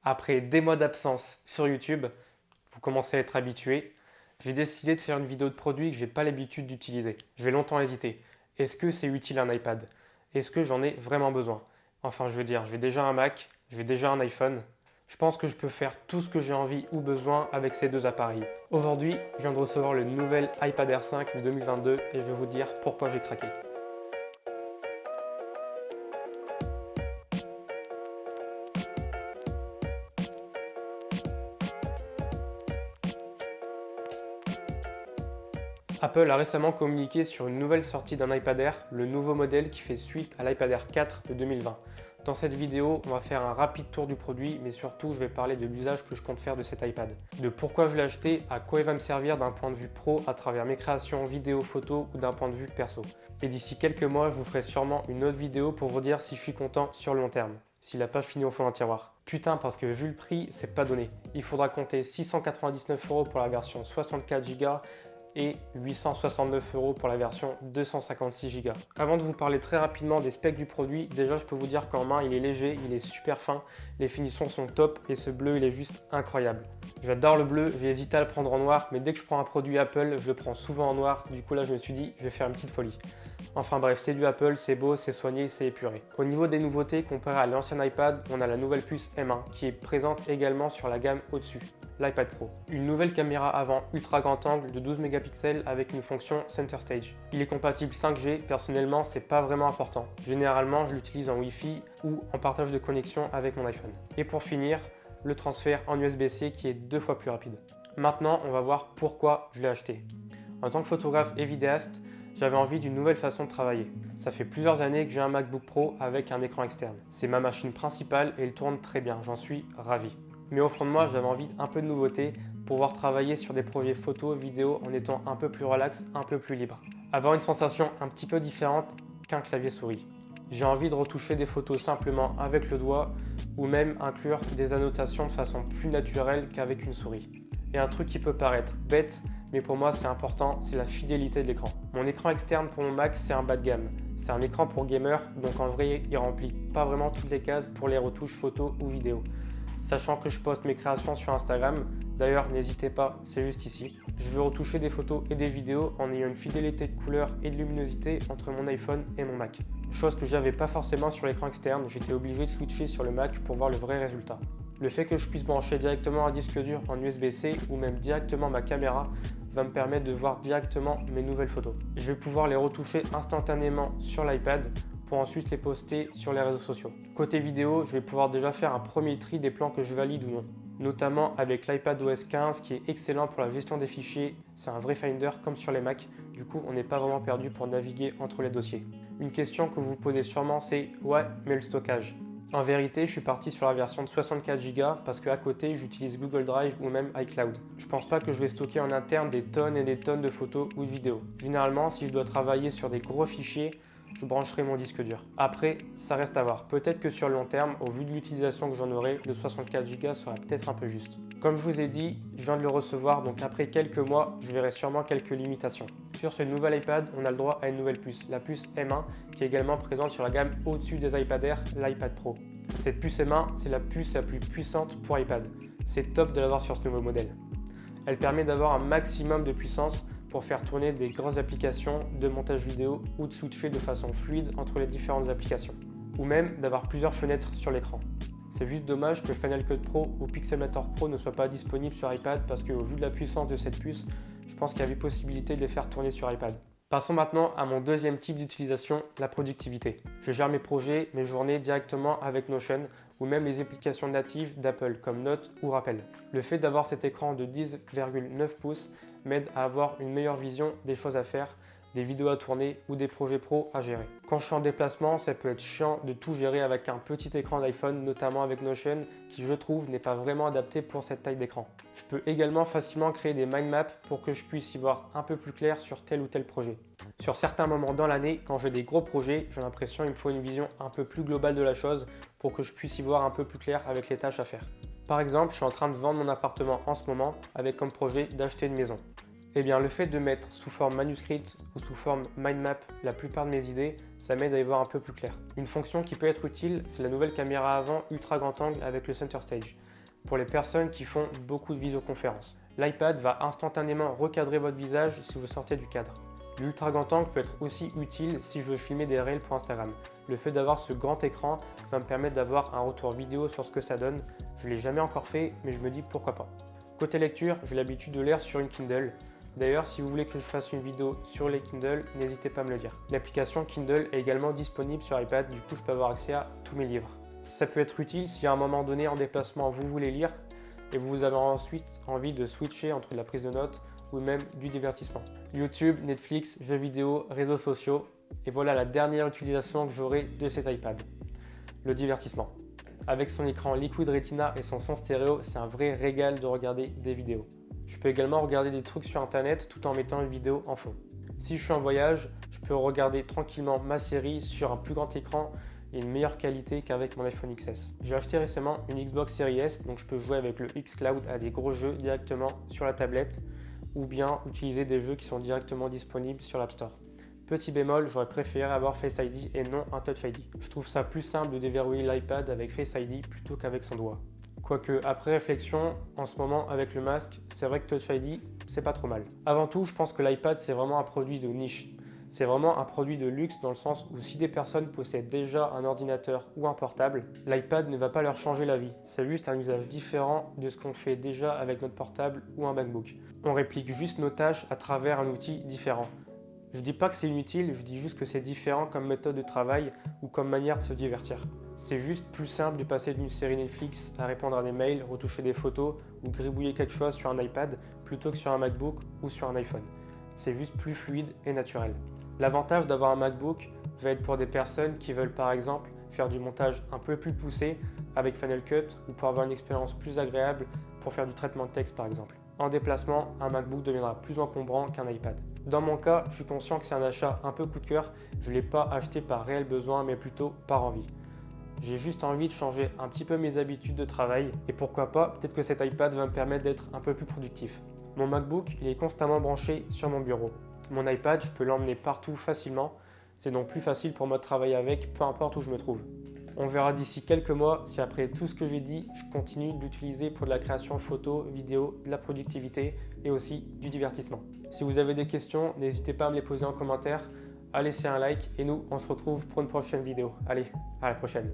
Après des mois d'absence sur YouTube, vous commencez à être habitué, j'ai décidé de faire une vidéo de produit que je n'ai pas l'habitude d'utiliser. Je vais longtemps hésiter. Est-ce que c'est utile un iPad? Est-ce que j'en ai vraiment besoin? Enfin, je veux dire, j'ai déjà un Mac, j'ai déjà un iPhone. Je pense que je peux faire tout ce que j'ai envie ou besoin avec ces deux appareils. Aujourd'hui, je viens de recevoir le nouvel iPad Air 5 de 2022 et je vais vous dire pourquoi j'ai craqué. Apple a récemment communiqué sur une nouvelle sortie d'un iPad Air, le nouveau modèle qui fait suite à l'iPad Air 4 de 2020. Dans cette vidéo, on va faire un rapide tour du produit, mais surtout je vais parler de l'usage que je compte faire de cet iPad, de pourquoi je l'ai acheté, à quoi il va me servir d'un point de vue pro à travers mes créations vidéo, photos ou d'un point de vue perso. Et d'ici quelques mois, je vous ferai sûrement une autre vidéo pour vous dire si je suis content sur le long terme, s'il n'a pas fini au fond d'un tiroir. Putain, parce que vu le prix, c'est pas donné. Il faudra compter 699 € pour la version 64 Go et 869 € pour la version 256 Go. Avant de vous parler très rapidement des specs du produit, déjà je peux vous dire qu'en main il est léger, il est super fin, les finitions sont top et ce bleu il est juste incroyable. J'adore le bleu, j'ai hésité à le prendre en noir, mais dès que je prends un produit Apple, je le prends souvent en noir, du coup là je me suis dit je vais faire une petite folie. Enfin bref, c'est du Apple, c'est beau, c'est soigné, c'est épuré. Au niveau des nouveautés, comparé à l'ancien iPad, on a la nouvelle puce M1 qui est présente également sur la gamme au-dessus, l'iPad Pro. Une nouvelle caméra avant ultra grand angle de 12 mégapixels avec une fonction Center Stage. Il est compatible 5G, personnellement c'est pas vraiment important. Généralement je l'utilise en Wi-Fi ou en partage de connexion avec mon iPhone. Et pour finir, le transfert en USB-C qui est 2 fois plus rapide. Maintenant on va voir pourquoi je l'ai acheté. En tant que photographe et vidéaste, j'avais envie d'une nouvelle façon de travailler. Ça fait plusieurs années que j'ai un MacBook Pro avec un écran externe. C'est ma machine principale et il tourne très bien, j'en suis ravi. Mais au fond de moi, j'avais envie d'un peu de nouveauté pour pouvoir travailler sur des projets photos, vidéos en étant un peu plus relax, un peu plus libre. Avoir une sensation un petit peu différente qu'un clavier souris. J'ai envie de retoucher des photos simplement avec le doigt ou même inclure des annotations de façon plus naturelle qu'avec une souris. Et un truc qui peut paraître bête, mais pour moi c'est important, c'est la fidélité de l'écran. Mon écran externe pour mon Mac, c'est un bas de gamme. C'est un écran pour gamer, donc en vrai il remplit pas vraiment toutes les cases pour les retouches photos ou vidéos. Sachant que je poste mes créations sur Instagram, d'ailleurs n'hésitez pas, c'est juste ici. Je veux retoucher des photos et des vidéos en ayant une fidélité de couleur et de luminosité entre mon iPhone et mon Mac. Chose que j'avais pas forcément sur l'écran externe, j'étais obligé de switcher sur le Mac pour voir le vrai résultat. Le fait que je puisse brancher directement un disque dur en USB-C ou même directement ma caméra va me permettre de voir directement mes nouvelles photos. Je vais pouvoir les retoucher instantanément sur l'iPad pour ensuite les poster sur les réseaux sociaux. Côté vidéo, je vais pouvoir déjà faire un premier tri des plans que je valide ou non, notamment avec l'iPadOS 15 qui est excellent pour la gestion des fichiers. C'est un vrai Finder comme sur les Mac, du coup on n'est pas vraiment perdu pour naviguer entre les dossiers. Une question que vous vous posez sûrement c'est « ouais, mais le stockage ?» En vérité, je suis parti sur la version de 64 Go parce qu'à côté, j'utilise Google Drive ou même iCloud. Je pense pas que je vais stocker en interne des tonnes et des tonnes de photos ou de vidéos. Généralement, si je dois travailler sur des gros fichiers, je brancherai mon disque dur. Après, ça reste à voir. Peut-être que sur le long terme, au vu de l'utilisation que j'en aurai, le 64 Go sera peut-être un peu juste. Comme je vous ai dit, je viens de le recevoir, donc après quelques mois, je verrai sûrement quelques limitations. Sur ce nouvel iPad, on a le droit à une nouvelle puce, la puce M1, qui est également présente sur la gamme au-dessus des iPad Air, l'iPad Pro. Cette puce M1, c'est la puce la plus puissante pour iPad. C'est top de l'avoir sur ce nouveau modèle. Elle permet d'avoir un maximum de puissance pour faire tourner des grosses applications de montage vidéo ou de switcher de façon fluide entre les différentes applications. Ou même d'avoir plusieurs fenêtres sur l'écran. C'est juste dommage que Final Cut Pro ou Pixelmator Pro ne soient pas disponibles sur iPad parce qu'au vu de la puissance de cette puce, je pense qu'il y avait possibilité de les faire tourner sur iPad. Passons maintenant à mon deuxième type d'utilisation, la productivité. Je gère mes projets, mes journées directement avec Notion ou même les applications natives d'Apple comme Notes ou Rappel. Le fait d'avoir cet écran de 10,9 pouces m'aide à avoir une meilleure vision des choses à faire, des vidéos à tourner ou des projets pro à gérer. Quand je suis en déplacement, ça peut être chiant de tout gérer avec un petit écran d'iPhone, notamment avec Notion, qui je trouve n'est pas vraiment adapté pour cette taille d'écran. Je peux également facilement créer des mind maps pour que je puisse y voir un peu plus clair sur tel ou tel projet. Sur certains moments dans l'année, quand j'ai des gros projets, j'ai l'impression qu'il me faut une vision un peu plus globale de la chose pour que je puisse y voir un peu plus clair avec les tâches à faire. Par exemple, je suis en train de vendre mon appartement en ce moment avec comme projet d'acheter une maison. Eh bien, le fait de mettre sous forme manuscrite ou sous forme mind map la plupart de mes idées, ça m'aide à y voir un peu plus clair. Une fonction qui peut être utile, c'est la nouvelle caméra avant ultra grand angle avec le Center Stage. Pour les personnes qui font beaucoup de visioconférences, l'iPad va instantanément recadrer votre visage si vous sortez du cadre. L'ultra grand angle peut être aussi utile si je veux filmer des reels pour Instagram. Le fait d'avoir ce grand écran va me permettre d'avoir un retour vidéo sur ce que ça donne. Je ne l'ai jamais encore fait, mais je me dis pourquoi pas. Côté lecture, j'ai l'habitude de lire sur une Kindle. D'ailleurs, si vous voulez que je fasse une vidéo sur les Kindle, n'hésitez pas à me le dire. L'application Kindle est également disponible sur iPad, du coup je peux avoir accès à tous mes livres. Ça peut être utile si à un moment donné en déplacement vous voulez lire et vous avez ensuite envie de switcher entre la prise de notes ou même du divertissement. YouTube, Netflix, jeux vidéo, réseaux sociaux, et voilà la dernière utilisation que j'aurai de cet iPad. Le divertissement. Avec son écran Liquid Retina et son son stéréo, c'est un vrai régal de regarder des vidéos. Je peux également regarder des trucs sur internet tout en mettant une vidéo en fond. Si je suis en voyage, je peux regarder tranquillement ma série sur un plus grand écran et une meilleure qualité qu'avec mon iPhone XS. J'ai acheté récemment une Xbox Series S, donc je peux jouer avec le xCloud à des gros jeux directement sur la tablette ou bien utiliser des jeux qui sont directement disponibles sur l'App Store. Petit bémol, j'aurais préféré avoir Face ID et non un Touch ID. Je trouve ça plus simple de déverrouiller l'iPad avec Face ID plutôt qu'avec son doigt. Quoique, après réflexion, en ce moment avec le masque, c'est vrai que Touch ID, c'est pas trop mal. Avant tout, je pense que l'iPad c'est vraiment un produit de niche. C'est vraiment un produit de luxe dans le sens où si des personnes possèdent déjà un ordinateur ou un portable, l'iPad ne va pas leur changer la vie. C'est juste un usage différent de ce qu'on fait déjà avec notre portable ou un MacBook. On réplique juste nos tâches à travers un outil différent. Je dis pas que c'est inutile, je dis juste que c'est différent comme méthode de travail ou comme manière de se divertir. C'est juste plus simple de passer d'une série Netflix à répondre à des mails, retoucher des photos ou gribouiller quelque chose sur un iPad plutôt que sur un MacBook ou sur un iPhone. C'est juste plus fluide et naturel. L'avantage d'avoir un MacBook va être pour des personnes qui veulent par exemple faire du montage un peu plus poussé avec Final Cut ou pour avoir une expérience plus agréable pour faire du traitement de texte par exemple. En déplacement, un MacBook deviendra plus encombrant qu'un iPad. Dans mon cas, je suis conscient que c'est un achat un peu coup de cœur. Je ne l'ai pas acheté par réel besoin mais plutôt par envie. J'ai juste envie de changer un petit peu mes habitudes de travail et pourquoi pas, peut-être que cet iPad va me permettre d'être un peu plus productif. Mon MacBook, il est constamment branché sur mon bureau. Mon iPad, je peux l'emmener partout facilement. C'est donc plus facile pour moi de travailler avec, peu importe où je me trouve. On verra d'ici quelques mois si après tout ce que j'ai dit, je continue de l'utiliser pour de la création photo, vidéo, de la productivité et aussi du divertissement. Si vous avez des questions, n'hésitez pas à me les poser en commentaire, à laisser un like et nous, on se retrouve pour une prochaine vidéo. Allez, à la prochaine.